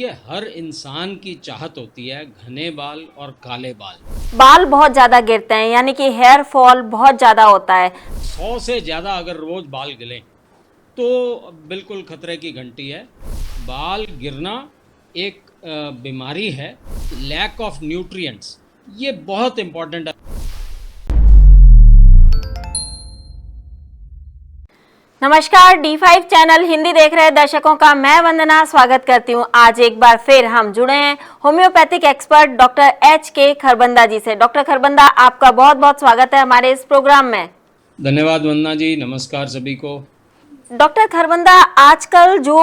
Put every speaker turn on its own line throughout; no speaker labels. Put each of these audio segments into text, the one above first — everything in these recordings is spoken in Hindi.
देखिए, हर इंसान की चाहत होती है घने बाल और काले बाल।
बाल बहुत ज्यादा गिरते हैं, यानी कि हेयर फॉल बहुत ज्यादा होता है।
100 से ज़्यादा अगर रोज़ बाल गिलें तो बिल्कुल खतरे की घंटी है। बाल गिरना एक बीमारी है, लैक ऑफ न्यूट्रिएंट्स, ये बहुत इम्पोर्टेंट है।
नमस्कार, D5 चैनल हिंदी देख रहे दर्शकों का मैं वंदना स्वागत करती हूं। आज एक बार फिर हम जुड़े हैं homeopathic expert doctor HK Kharbanda ji से। डॉक्टर खरबंदा, आपका बहुत बहुत स्वागत है हमारे इस प्रोग्राम में।
धन्यवाद वंदना जी, नमस्कार सभी को।
डॉक्टर खरबंदा, आजकल जो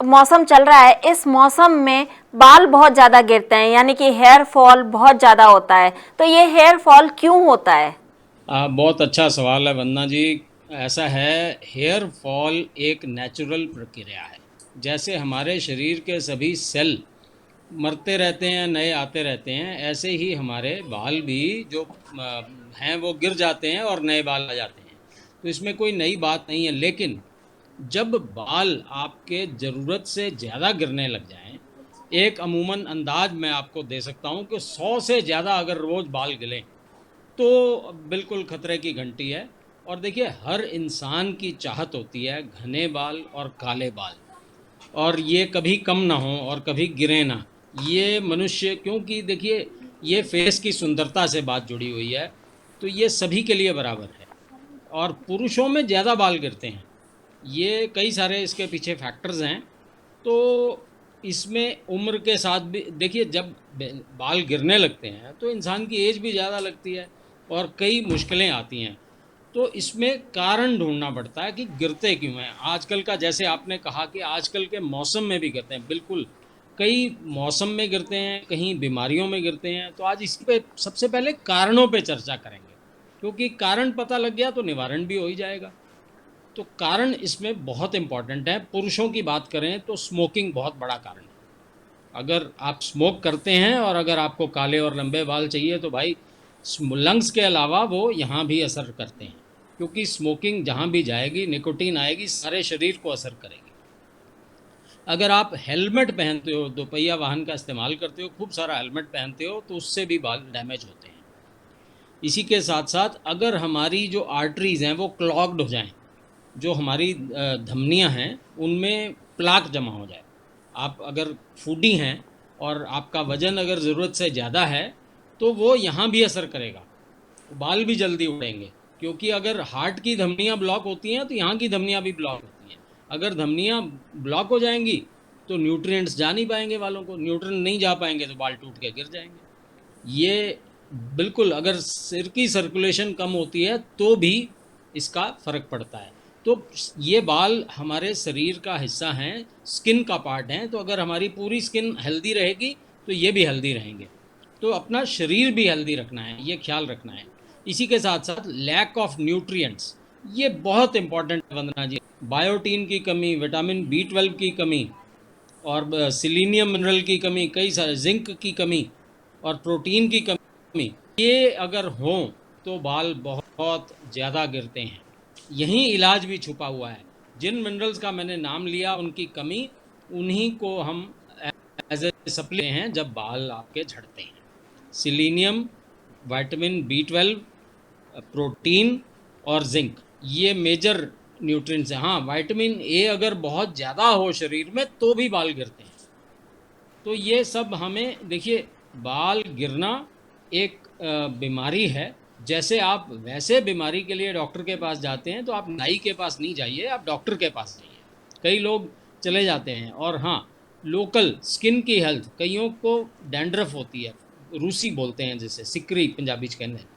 मौसम चल रहा है, इस मौसम में बाल बहुत ज्यादा गिरते हैं, यानी कि हेयर फॉल बहुत ज्यादा होता है। तो ये हेयर फॉल क्यों होता है?
बहुत अच्छा सवाल है वंदना जी। ऐसा है, हेयर फॉल एक नेचुरल प्रक्रिया है। जैसे हमारे शरीर के सभी सेल मरते रहते हैं, नए आते रहते हैं, ऐसे ही हमारे बाल भी जो हैं वो गिर जाते हैं और नए बाल आ जाते हैं। तो इसमें कोई नई बात नहीं है, लेकिन जब बाल आपके ज़रूरत से ज़्यादा गिरने लग जाएं, एक अमूमन अंदाज मैं आपको दे सकता हूं कि 100 से ज़्यादा अगर रोज़ बाल गिलें तो बिल्कुल खतरे की घंटी है। और देखिए, हर इंसान की चाहत होती है घने बाल और काले बाल, और ये कभी कम ना हो और कभी गिरे ना। ये मनुष्य, क्योंकि देखिए ये फेस की सुंदरता से बात जुड़ी हुई है, तो ये सभी के लिए बराबर है। और पुरुषों में ज़्यादा बाल गिरते हैं, ये कई सारे इसके पीछे फैक्टर्स हैं। तो इसमें उम्र के साथ भी देखिए, जब बाल गिरने लगते हैं तो इंसान की एज भी ज़्यादा लगती है और कई मुश्किलें आती हैं। तो इसमें कारण ढूंढना पड़ता है कि गिरते क्यों हैं। आजकल का, जैसे आपने कहा कि आजकल के मौसम में भी गिरते हैं, बिल्कुल कई मौसम में गिरते हैं, कहीं बीमारियों में गिरते हैं। तो आज इस पे सबसे पहले कारणों पे चर्चा करेंगे, क्योंकि कारण पता लग गया तो निवारण भी हो ही जाएगा। तो कारण इसमें बहुत इम्पॉर्टेंट है। पुरुषों की बात करें तो स्मोकिंग बहुत बड़ा कारण है। अगर आप स्मोक करते हैं और अगर आपको काले और लंबे बाल चाहिए तो भाई, लंग्स के अलावा वो यहाँ भी असर करते हैं, क्योंकि स्मोकिंग जहाँ भी जाएगी निकोटीन आएगी, सारे शरीर को असर करेगी। अगर आप हेलमेट पहनते हो, दोपहिया वाहन का इस्तेमाल करते हो, खूब सारा हेलमेट पहनते हो, तो उससे भी बाल डैमेज होते हैं। इसी के साथ साथ अगर हमारी जो आर्टरीज़ हैं वो क्लॉग्ड हो जाएं, जो हमारी धमनियां हैं उनमें प्लाक जमा हो जाए, आप अगर फूडी हैं और आपका वज़न अगर ज़रूरत से ज़्यादा है, तो वो यहाँ भी असर करेगा, बाल भी जल्दी उड़ेंगे। क्योंकि अगर हार्ट की धमनियाँ ब्लॉक होती हैं तो यहाँ की धमनियाँ भी ब्लॉक होती हैं। अगर धमनियाँ ब्लॉक हो जाएंगी तो न्यूट्रिएंट्स जा नहीं पाएंगे, बालों को न्यूट्रिएंट नहीं जा पाएंगे तो बाल टूट के गिर जाएंगे। ये बिल्कुल, अगर सिर की सर्कुलेशन कम होती है तो भी इसका फ़र्क पड़ता है। तो ये बाल हमारे शरीर का हिस्सा हैं, स्किन का पार्ट हैं। तो अगर हमारी पूरी स्किन हेल्दी रहेगी तो ये भी हेल्दी रहेंगे। तो अपना शरीर भी हेल्दी रखना है, ये ख्याल रखना है। इसी के साथ साथ लैक ऑफ न्यूट्रिएंट्स, ये बहुत इंपॉर्टेंट है वंदना जी। बायोटीन की कमी, विटामिन B12 की कमी, और सिलीनियम मिनरल की कमी, कई सारे जिंक की कमी और प्रोटीन की कमी, ये अगर हो तो बाल बहुत ज़्यादा गिरते हैं। यही इलाज भी छुपा हुआ है। जिन मिनरल्स का मैंने नाम लिया उनकी कमी, उन्हीं को हम एज ए सप्ली हैं जब बाल आपके झड़ते हैं। सिलीनियम, विटामिन B12, प्रोटीन और जिंक, ये मेजर न्यूट्रिएंट्स हैं। हाँ, विटामिन A अगर बहुत ज़्यादा हो शरीर में तो भी बाल गिरते हैं। तो ये सब हमें देखिए, बाल गिरना एक बीमारी है। जैसे आप वैसे बीमारी के लिए डॉक्टर के पास जाते हैं तो आप नाई के पास नहीं जाइए, आप डॉक्टर के पास जाइए। कई लोग चले जाते हैं। और हाँ, लोकल स्किन की हेल्थ, कईयों को डैंड्रफ होती है, रूसी बोलते हैं जिसे, सिकरी पंजाबी च कहते हैं।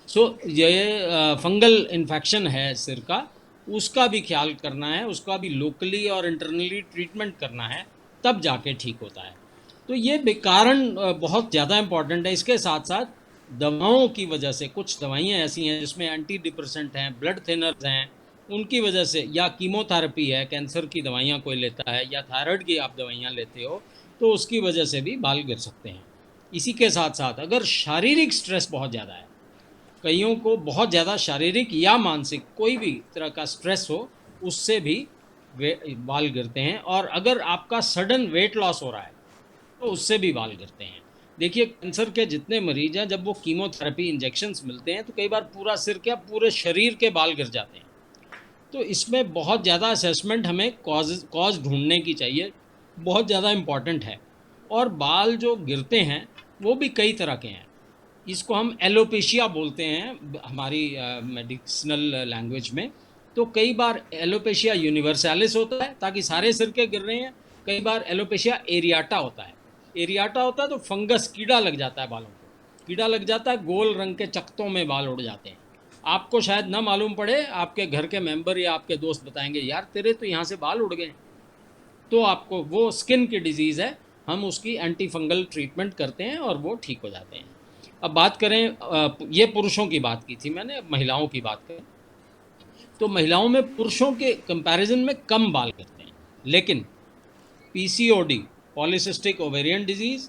सो ये फंगल इन्फेक्शन है सिर का, उसका भी ख्याल करना है, उसका भी लोकली और इंटरनली ट्रीटमेंट करना है, तब जाके ठीक होता है। तो ये कारण बहुत ज़्यादा इम्पॉर्टेंट है। इसके साथ साथ दवाओं की वजह से, कुछ दवाइयाँ ऐसी हैं जिसमें एंटी डिप्रेसेंट हैं, ब्लड थिनर्स हैं, उनकी वजह से, या कीमोथेरेपी है, कैंसर की दवाइयाँ कोई लेता है, या थायराइड की आप दवाइयाँ लेते हो, तो उसकी वजह से भी बाल गिर सकते हैं। इसी के साथ साथ अगर शारीरिक स्ट्रेस बहुत ज़्यादा है, कईयों को बहुत ज़्यादा शारीरिक या मानसिक कोई भी तरह का स्ट्रेस हो, उससे भी बाल गिरते हैं, और अगर आपका सडन वेट लॉस हो रहा है तो उससे भी बाल गिरते हैं। देखिए, कैंसर के जितने मरीज हैं, जब वो कीमोथेरेपी इंजेक्शंस मिलते हैं तो कई बार पूरा सिर क्या पूरे शरीर के बाल गिर जाते हैं। तो इसमें बहुत ज़्यादा असेसमेंट हमें कॉज ढूंढने की चाहिए, बहुत ज़्यादा इम्पॉर्टेंट है। और बाल जो गिरते हैं वो भी कई तरह के हैं। इसको हम एलोपेशिया बोलते हैं हमारी मेडिसिनल लैंग्वेज में। तो कई बार एलोपेशिया यूनिवर्सैलिस होता है, ताकि सारे सिर के गिर रहे हैं। कई बार एलोपेशिया एरियाटा होता है। एरियाटा होता है तो फंगस, कीड़ा लग जाता है बालों को, कीड़ा लग जाता है, गोल रंग के चकत्तों में बाल उड़ जाते हैं। आपको शायद ना मालूम पड़े, आपके घर के मेंबर या आपके दोस्त बताएंगे, यार तेरे तो यहाँ से बाल उड़ गए। तो आपको वो स्किन की डिजीज़ है, हम उसकी एंटी फंगल ट्रीटमेंट करते हैं और वो ठीक हो जाते हैं। अब बात करें, ये पुरुषों की बात की थी मैंने, अब महिलाओं की बात करें तो महिलाओं में पुरुषों के कंपैरिजन में कम बाल गिरते हैं, लेकिन PCOD, polycystic ovarian disease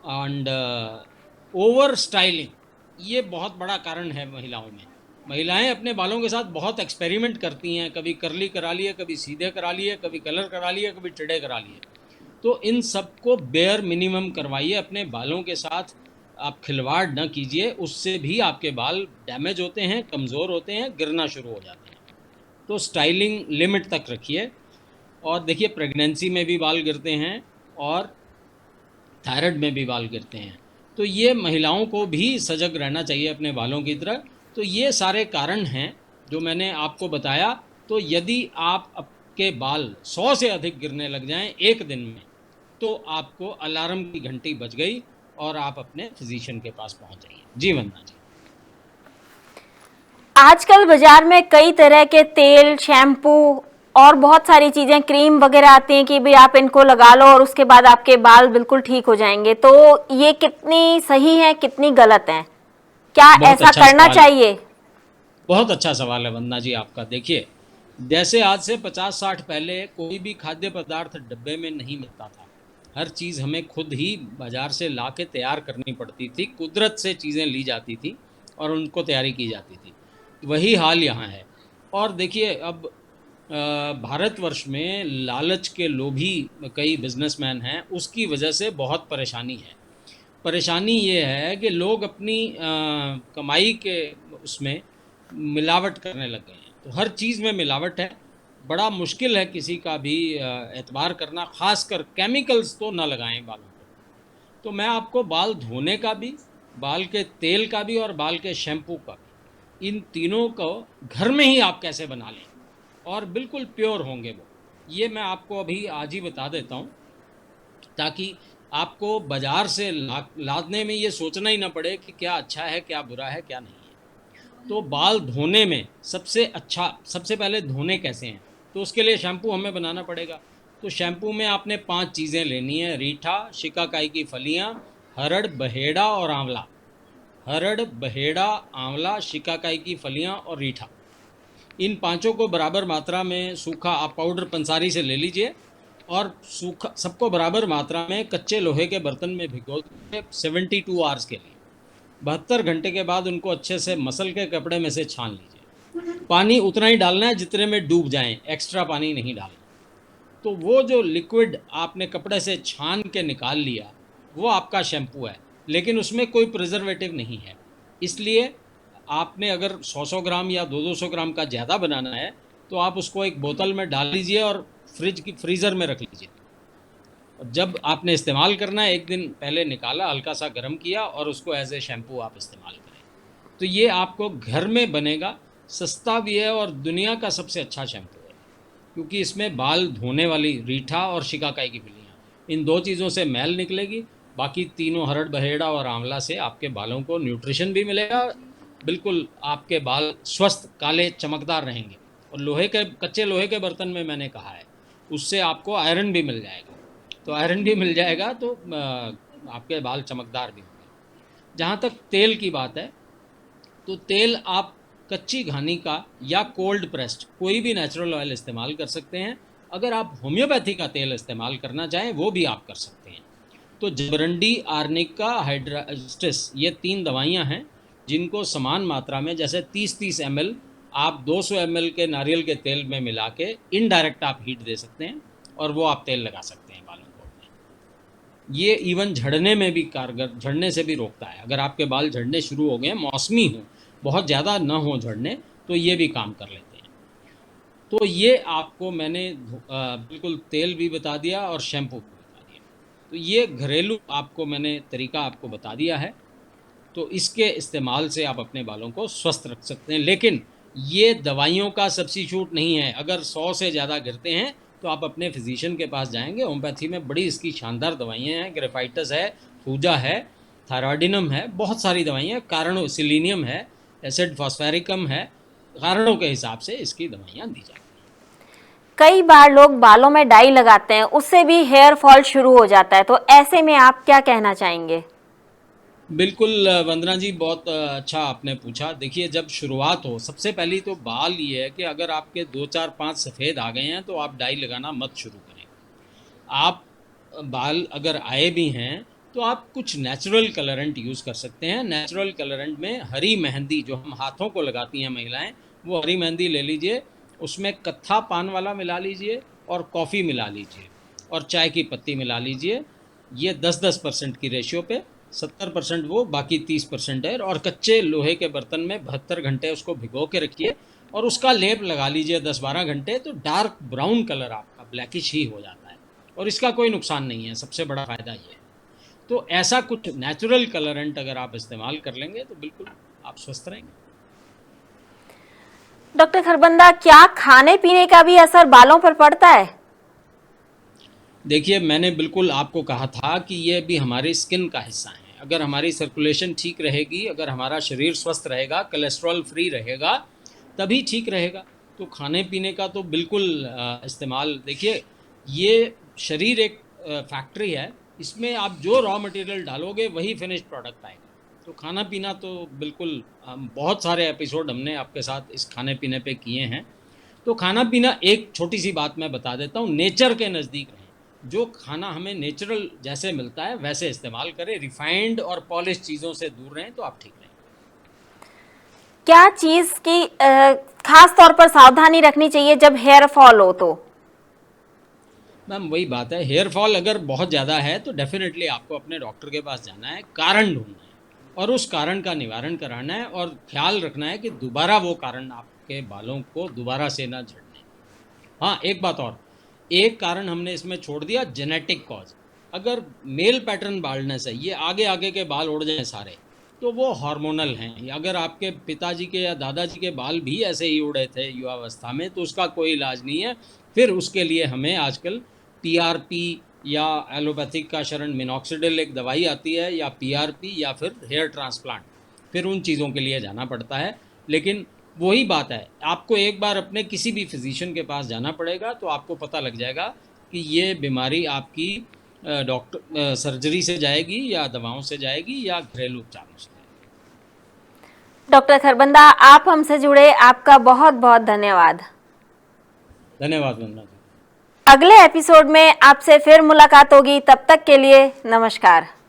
and over styling, ये बहुत बड़ा कारण है महिलाओं में। महिलाएं अपने बालों के साथ बहुत एक्सपेरिमेंट करती हैं, कभी करली करा लिए, कभी सीधे करा लिए, कभी कलर करा लिए, कभी टेढ़े करा लिए। तो इन सब को बेयर मिनिमम करवाइए अपने बालों के साथ, आप खिलवाड़ न कीजिए, उससे भी आपके बाल डैमेज होते हैं, कमज़ोर होते हैं, गिरना शुरू हो जाते हैं। तो स्टाइलिंग लिमिट तक रखिए। और देखिए, प्रेगनेंसी में भी बाल गिरते हैं और थायराइड में भी बाल गिरते हैं। तो ये महिलाओं को भी सजग रहना चाहिए अपने बालों की तरह। तो ये सारे कारण हैं जो मैंने आपको बताया। तो यदि आपके बाल 100 से अधिक गिरने लग जाएं एक दिन में, तो आपको अलार्म की घंटी बज गई और आप अपने फिजिशियन के पास पहुंच जाइए। जी वंदना जी।
आजकल बाजार में कई तरह के तेल, शैम्पू और बहुत सारी चीजें, क्रीम वगैरह आती हैं कि भी आप इनको लगा लो और उसके बाद आपके बाल बिल्कुल ठीक हो जाएंगे। तो ये कितनी सही है, कितनी गलत है? क्या
बहुत
ऐसा
अच्छा
करना
सवाल है,
चाहिए?
बहुत अच्छा सवाल है वंदना जी आपका। देखिए, जैसे आज से 50-60 पहले कोई भी खाद्य पदार्थ डब्बे में नहीं मिलता था, हर चीज़ हमें खुद ही बाज़ार से ला के तैयार करनी पड़ती थी, कुदरत से चीज़ें ली जाती थी और उनको तैयारी की जाती थी। वही हाल यहाँ है। और देखिए, अब भारतवर्ष में लालच के लोभी कई बिजनेसमैन हैं, उसकी वजह से बहुत परेशानी है। परेशानी ये है कि लोग अपनी कमाई के उसमें मिलावट करने लग गए हैं। तो हर चीज़ में मिलावट है, बड़ा मुश्किल है किसी का भी एतबार करना, ख़ासकर केमिकल्स तो ना लगाएं बालों को। तो मैं आपको बाल धोने का भी, बाल के तेल का भी और बाल के शैम्पू का भी, इन तीनों को घर में ही आप कैसे बना लें और बिल्कुल प्योर होंगे वो, ये मैं आपको अभी आज ही बता देता हूँ, ताकि आपको बाज़ार से लादने में ये सोचना ही ना पड़े कि क्या अच्छा है, क्या बुरा है, क्या नहीं है। तो बाल धोने में सबसे पहले धोने कैसे हैं, तो उसके लिए शैम्पू हमें बनाना पड़ेगा। तो शैम्पू में आपने 5 चीज़ें लेनी है: रीठा, शिकाकाई की फलियाँ, हरड़, बहेड़ा और आंवला। हरड़, बहेड़ा, आंवला, शिकाकाई की फलियाँ और रीठा, इन पांचों को बराबर मात्रा में सूखा आप पाउडर पंसारी से ले लीजिए और सूखा सबको बराबर मात्रा में कच्चे लोहे के बर्तन में भिगो दीजिए 72 आवर्स के लिए। 72 घंटे के बाद उनको अच्छे से मसल के कपड़े में से छान लीजिए। पानी उतना ही डालना है जितने में डूब जाएं, एक्स्ट्रा पानी नहीं डालना। तो वो जो लिक्विड आपने कपड़े से छान के निकाल लिया, वो आपका शैम्पू है, लेकिन उसमें कोई प्रिजर्वेटिव नहीं है। इसलिए आपने अगर 100-100 ग्राम या 200-200 ग्राम का ज़्यादा बनाना है, तो आप उसको एक बोतल में डाल लीजिए और फ्रीज़र में रख लीजिए। जब आपने इस्तेमाल करना है, एक दिन पहले निकाला, हल्का सा गर्म किया और उसको एज ए शैम्पू आप इस्तेमाल करें। तो ये आपको घर में बनेगा, सस्ता भी है और दुनिया का सबसे अच्छा शैम्पू है, क्योंकि इसमें बाल धोने वाली रीठा और शिकाकाई की फलियाँ, इन 2 चीज़ों से मैल निकलेगी। बाकी तीनों, हरड़, बहेड़ा और आंवला, से आपके बालों को न्यूट्रिशन भी मिलेगा, बिल्कुल आपके बाल स्वस्थ, काले, चमकदार रहेंगे। और कच्चे लोहे के बर्तन में मैंने कहा है, उससे आपको आयरन भी मिल जाएगा। तो आयरन भी मिल जाएगा तो आपके बाल चमकदार भी होंगे। जहाँ तक तेल की बात है, तो तेल आप कच्ची घानी का या कोल्ड प्रेस्ड कोई भी नेचुरल ऑयल इस्तेमाल कर सकते हैं। अगर आप होम्योपैथी का तेल इस्तेमाल करना चाहें, वो भी आप कर सकते हैं। तो जबरंडी, आर्निका, हाइड्रास्टिस, ये 3 दवाइयाँ हैं जिनको समान मात्रा में, जैसे 30-30 ml आप 200 ml के नारियल के तेल में मिला के इनडायरेक्ट आप हीट दे सकते हैं और वो आप तेल लगा सकते हैं बालों को अपने। ये इवन झड़ने में भी कारगर, झड़ने से भी रोकता है। अगर आपके बाल झड़ने शुरू हो गए, मौसमी हो, बहुत ज़्यादा ना हो झड़ने, तो ये भी काम कर लेते हैं। तो ये आपको मैंने बिल्कुल तेल भी बता दिया और शैम्पू भी बता दिया। तो ये घरेलू आपको मैंने तरीका आपको बता दिया है। तो इसके इस्तेमाल से आप अपने बालों को स्वस्थ रख सकते हैं। लेकिन ये दवाइयों का सब्स्टिट्यूट नहीं है। अगर 100 से ज़्यादा गिरते हैं तो आप अपने फिजिशियन के पास जाएंगे। होम्योपैथी में बड़ी इसकी शानदार दवाइयाँ हैं। ग्रेफाइटस है, थूजा है, थायरॉयडिनम है, बहुत सारी दवाइयाँ, कारणों, सिलीनियम है, एसिड फॉस्फेरिकम है, कारणों के हिसाब से इसकी दवाइयाँ दी जाती हैं।
कई बार लोग बालों में डाई लगाते हैं, उससे भी हेयर फॉल शुरू हो जाता है, तो ऐसे में आप क्या कहना चाहेंगे?
बिल्कुल वंदना जी, बहुत अच्छा आपने पूछा। देखिए, जब शुरुआत हो, सबसे पहली तो बाल ये है कि अगर आपके 2 4 5 सफ़ेद आ गए हैं तो आप डाई लगाना मत शुरू करें। आप बाल अगर आए भी हैं तो आप कुछ नेचुरल कलरेंट यूज़ कर सकते हैं। नेचुरल कलरेंट में हरी मेहंदी जो हम हाथों को लगाती हैं महिलाएं, वो हरी मेहंदी ले लीजिए, उसमें कत्था पान वाला मिला लीजिए और कॉफ़ी मिला लीजिए और चाय की पत्ती मिला लीजिए। ये 10-10% की रेशियो पे, 70% वो, बाकी 30% है। और कच्चे लोहे के बर्तन में 72 घंटे उसको भिगो के रखिए और उसका लेप लगा लीजिए 10-12 घंटे, तो डार्क ब्राउन कलर आपका ब्लैकिश ही हो जाता है और इसका कोई नुकसान नहीं है। सबसे बड़ा फ़ायदा ये है। तो ऐसा कुछ नेचुरल कलरेंट अगर आप इस्तेमाल कर लेंगे तो बिल्कुल आप स्वस्थ रहेंगे।
डॉक्टर खरबंदा, क्या खाने पीने का भी असर बालों पर पड़ता है?
देखिए, मैंने बिल्कुल आपको कहा था कि ये भी हमारी स्किन का हिस्सा है। अगर हमारी सर्कुलेशन ठीक रहेगी, अगर हमारा शरीर स्वस्थ रहेगा, कोलेस्ट्रॉल फ्री रहेगा, तभी ठीक रहेगा। तो खाने पीने का तो बिल्कुल इस्तेमाल, देखिए ये शरीर एक फैक्ट्री है, इसमें आप जो रॉ मटेरियल डालोगे वही फिनिश्ड प्रोडक्ट आएगा। तो खाना पीना तो बिल्कुल, बहुत सारे एपिसोड हमने आपके साथ इस खाने पीने पे किए हैं। तो खाना पीना, एक छोटी सी बात मैं बता देता हूँ, नेचर के नज़दीक रहें। जो खाना हमें नेचुरल जैसे मिलता है वैसे इस्तेमाल करें। रिफाइंड और पॉलिश चीज़ों से दूर रहें तो आप ठीक रहें।
क्या चीज की खास तौर पर सावधानी रखनी चाहिए जब हेयर फॉल हो तो?
मैम, वही बात है, हेयर फॉल अगर बहुत ज़्यादा है तो डेफिनेटली आपको अपने डॉक्टर के पास जाना है, कारण ढूंढना है और उस कारण का निवारण कराना है और ख्याल रखना है कि दोबारा वो कारण आपके बालों को दोबारा से ना झड़ने। हाँ, एक बात और, एक कारण हमने इसमें छोड़ दिया, जेनेटिक कॉज। अगर मेल पैटर्न बाल्डनेस है, ये आगे आगे के बाल उड़ जाएं सारे, तो वो हार्मोनल हैं। अगर आपके पिताजी के या दादाजी के बाल भी ऐसे ही उड़े थे युवावस्था में, तो उसका कोई इलाज नहीं है। फिर उसके लिए हमें आजकल पीआरपी या एलोपैथिक का शरण, मिनॉक्सिडिल एक दवाई आती है, या पीआरपी या फिर हेयर ट्रांसप्लांट, फिर उन चीज़ों के लिए जाना पड़ता है। लेकिन वही बात है, आपको एक बार अपने किसी भी फिजिशियन के पास जाना पड़ेगा तो आपको पता लग जाएगा कि ये बीमारी आपकी डॉक्टर सर्जरी से जाएगी या दवाओं से जाएगी या घरेलू उपचारों से जाएगी।
डॉक्टर खरबंदा, आप हमसे जुड़े, आपका बहुत बहुत धन्यवाद।
धन्यवाद वंदना जी।
अगले एपिसोड में आपसे फिर मुलाकात होगी, तब तक के लिए नमस्कार।